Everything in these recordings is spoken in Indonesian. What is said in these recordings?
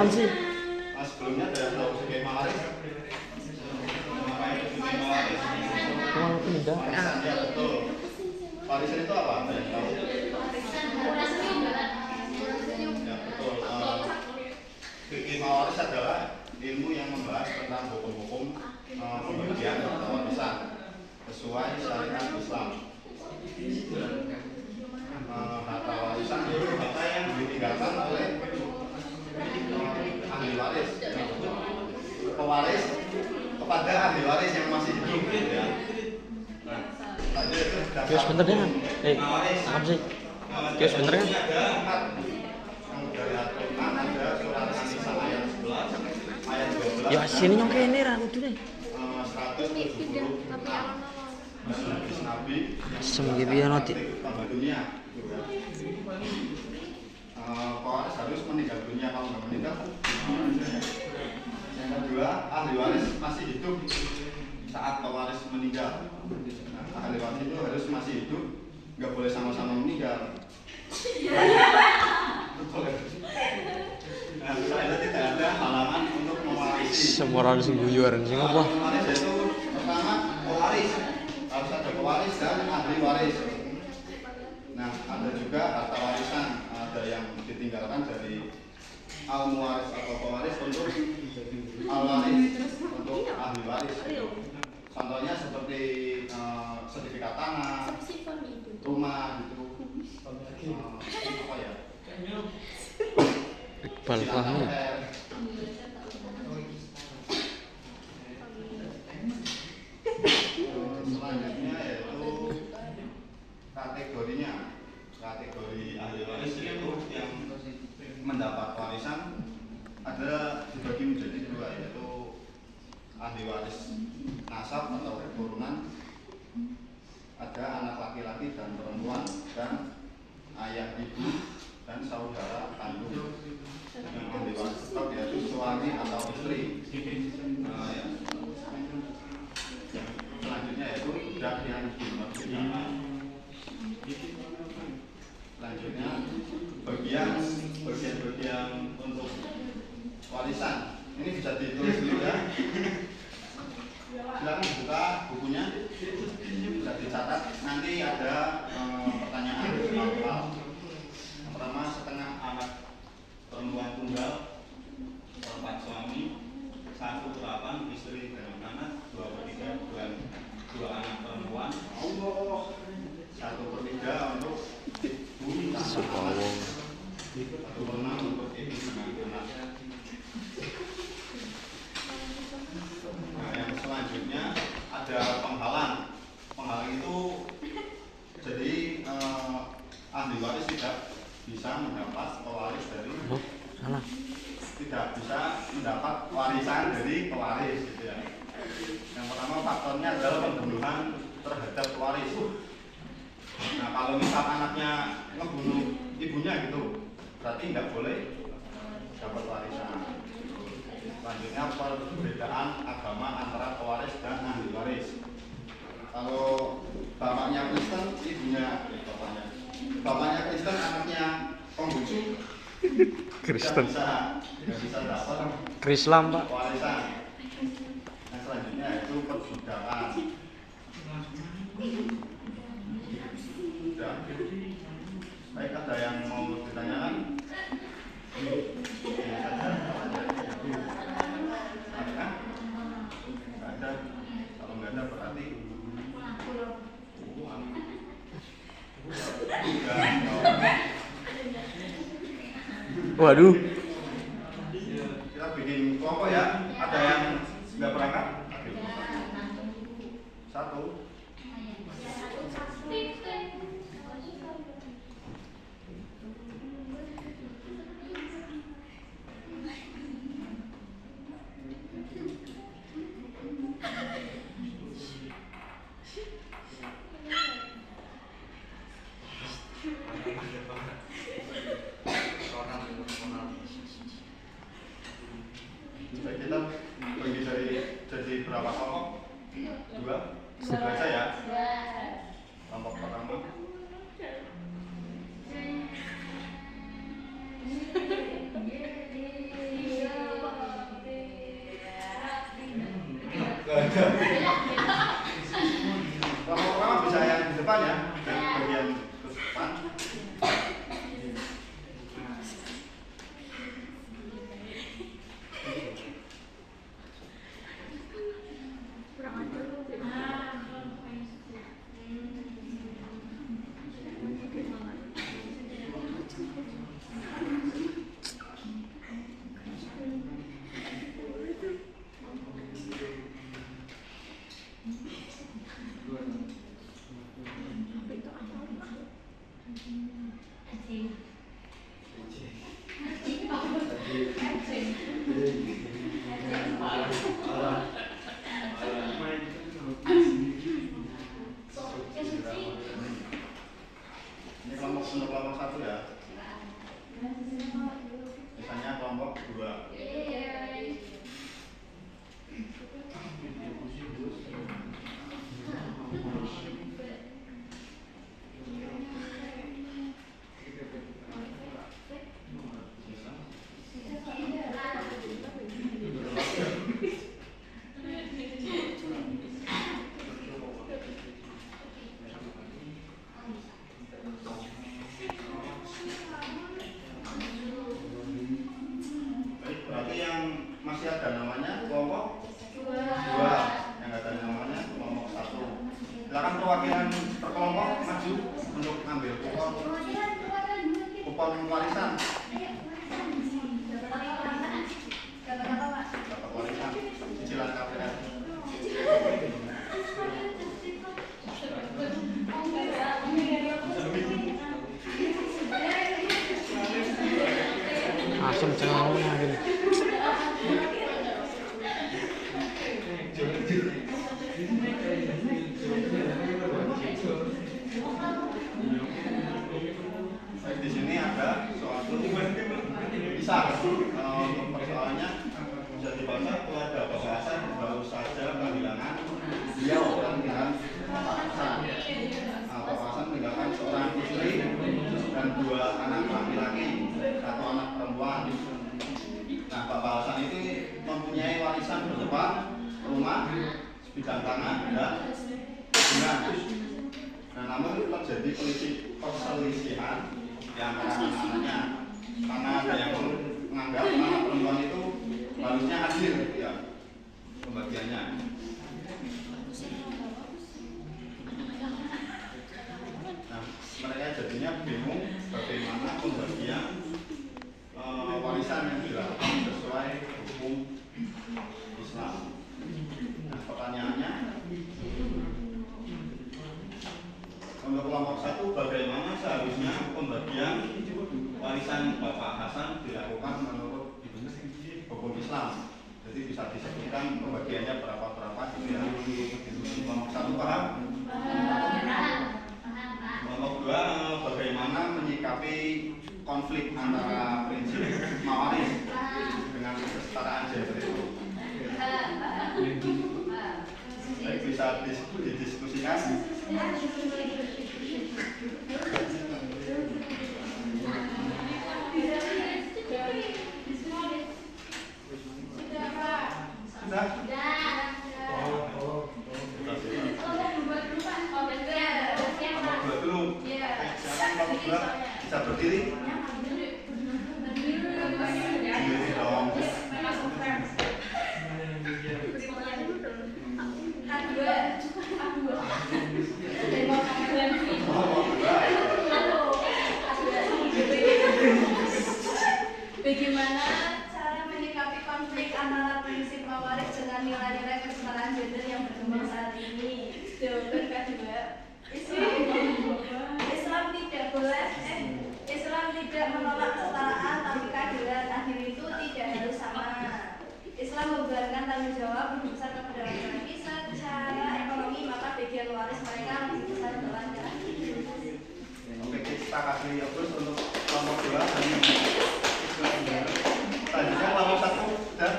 apaan sih? Sebelumnya ada yang tahu skema waris. Cuma pindah. Warisan ya betul. Warisan itu apa? Ada yang tahu? Ya betul. Skema waris adalah ilmu yang membahas tentang hukum-hukum pembagian harta warisan sesuai syariat Islam. Harta warisan itu harta yang ditinggalkan oleh ahli waris, pewaris kepada ahli waris yang masih hidup, ya. Nah, itu Kios bentar deh. Apa sih? Kios bentar kan? Yang dari Al-Quran ada surat An-Nisa ayat 11, ayat 12. Ya sini nyongke ini ra kudu deh. 176 hadis Nabi Semgi piye noti. dunia. Pewaris harus meninggal dunia, kalau nggak meninggal. Yang kedua, ahli waris masih hidup saat pewaris meninggal. Nah, ahli waris itu harus masih hidup, nggak boleh sama-sama meninggal. Nah, saya tidak ada halangan untuk mewarisi. Semua orang sing guyuran sing apa? Pewaris itu pertama pewaris, harus ada pewaris dan ahli waris. Nah, ada juga harta warisan, ada yang ditinggalkan dari al-muwaris atau pewaris untuk al-waris, untuk ahli waris. Contohnya seperti sertifikat tanah, rumah gitu. Apa ya? Iqbal Fahmi. Selanjutnya yaitu kategorinya. Kategori ahli waris yaitu yang mendapat warisan ada dibagi menjadi dua, yaitu ahli waris nasab atau keturunan, ada anak laki-laki dan perempuan, dan ayah ibu dan saudara kandung. Yang ahli waris tetap yaitu suami atau istri. Ya. Selanjutnya yaitu budak yang dimerdekakan. Selanjutnya bagian untuk warisan. Ini bisa ditulis dulu ya. Silakan buka bukunya, bisa dicatat. Nanti ada pertanyaan soal. Yang pertama, setengah anak perempuan tunggal, 4 suami, 1/8 istri dan anak, 2/3 dua anak perempuan, 1/3 untuk ibu tanpa anak, 1/6 untuk ibu dengan anak. Nah, yang selanjutnya ada penghalang. Penghalang itu jadi ahli waris tidak bisa mendapat pewaris dari Sana. tidak bisa mendapat warisan dari pewaris, gitu ya. Yang pertama faktornya adalah pembunuhan terhadap pewaris. Nah, kalau misal anaknya ngebunuh ibunya gitu, berarti nggak boleh dapat warisan. Selanjutnya perbedaan agama antara pewaris dan ahli waris. Kalau bapaknya Kristen, ibunya bapaknya Kristen, anaknya Konghucu, Kristen. nggak bisa dapat Krislam, Pak. warisan. Yang selanjutnya itu perbudakan. Sudah. Baik, ada yang mau ditanyakan? Ini saja. Ada? Nggak ada. Kalau nggak ada berarti Waduh. kita bikin kelompok ya. Ada yang nggak berangkat? Satu. Kita bagi jadi berapa kelompok? 2. Baca ya. Kelompok pertama. Ini kelompok untuk kelompok 1 ya. Misalnya kelompok 2. Berarti yang masih ada namanya kelompok 2, yang nggak ada namanya kelompok 1. Silakan perwakilan per kelompok maju untuk ambil kupon warisan. Dapat warisan cicilan KPR. Asam cengal gini. Di sini ada suatu bisa untuk persoalannya bisa dibaca kepada bahasa baru saja kehilangan dia orang dengan papasan. Papasan meninggalkan seorang istri dan 2 anak laki-laki, 1 anak perempuan. Nah, papasan itu mempunyai warisan berupa rumah, sebidang tanah, dan bangunan. Nah, namun terjadi perselisihan di antara anak-anaknya karena ada yang menganggap anak perempuan itu harusnya hadir ya pembagiannya. Nah, mereka jadinya bingung bagaimana pembagian warisan yang dilakukan sesuai hukum Islam. Nah, pertanyaannya untuk kelompok 1, bagaimana seharusnya pembagian warisan Bapak Hasan dilakukan menurut hukum Islam? Jadi bisa disebutkan pembagiannya berapa gitu ya. Kelompok 1 paham? Kelompok 2, bagaimana menyikapi konflik antara prinsip mawaris dengan kesetaraan gender itu? Baik, bisa didiskusikan. Bisa berdiri. Berdiri dong. Bagaimana cara menyikapi konflik antara prinsip mawaris dengan nilai-nilai kesetaraan gender yang berkembang saat ini? Jawaban kedua, Islam tidak menolak kesetaraan tapi keadilan. Adil itu tidak harus sama. Islam membebankan tanggung jawab lebih besar kepada laki-laki secara ekonomi, maka bagian waris mereka lebih besar untuk laki-laki. Oke, kita kasih terus untuk kelompok 2 selanjutnya kelompok 1 sudah.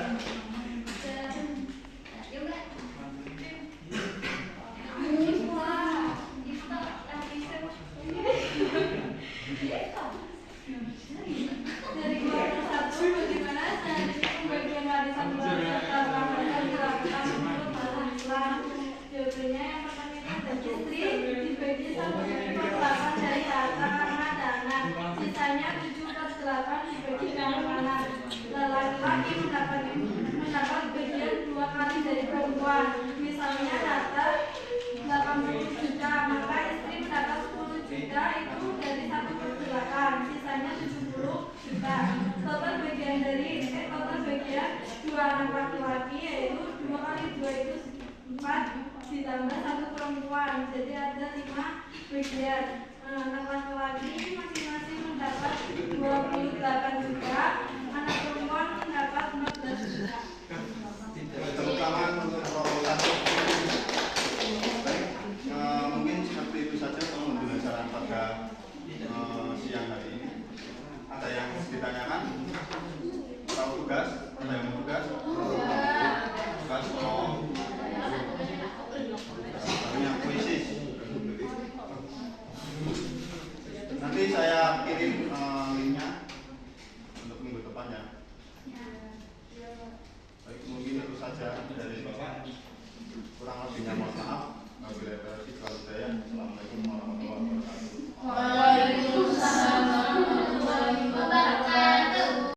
Dari kelompok 1, bagaimana seharusnya pembagian warisan keluarga terutama yang dilakukan menurut dalam Islam? Jawabannya yang pertama, istri dibagi 1/8 dari harta karena anak, sisanya 7/8 dibagikan anak. Laki-laki mendapat bagian 2 kali dari perempuan. Misalnya harta 80 juta, maka istri mendapat 10 juta itu dari 1/8, sisanya 70 juta. Total bagian 2 anak laki-laki yaitu 2 kali 2 itu 4 ditambah 1 perempuan, jadi ada 5 bagian. Anak laki-laki masing-masing mendapat 28 juta, anak perempuan mendapat Ada yang mau tugas? Tugas mau punya puisi. Nanti saya kirim linknya untuk minggu depan ya. Baik, mungkin itu saja dari Bapak. Kurang lebihnya mohon maaf. Wabillahi taufiq wal hidayah. Assalamualaikum warahmatullahi wabarakatuh.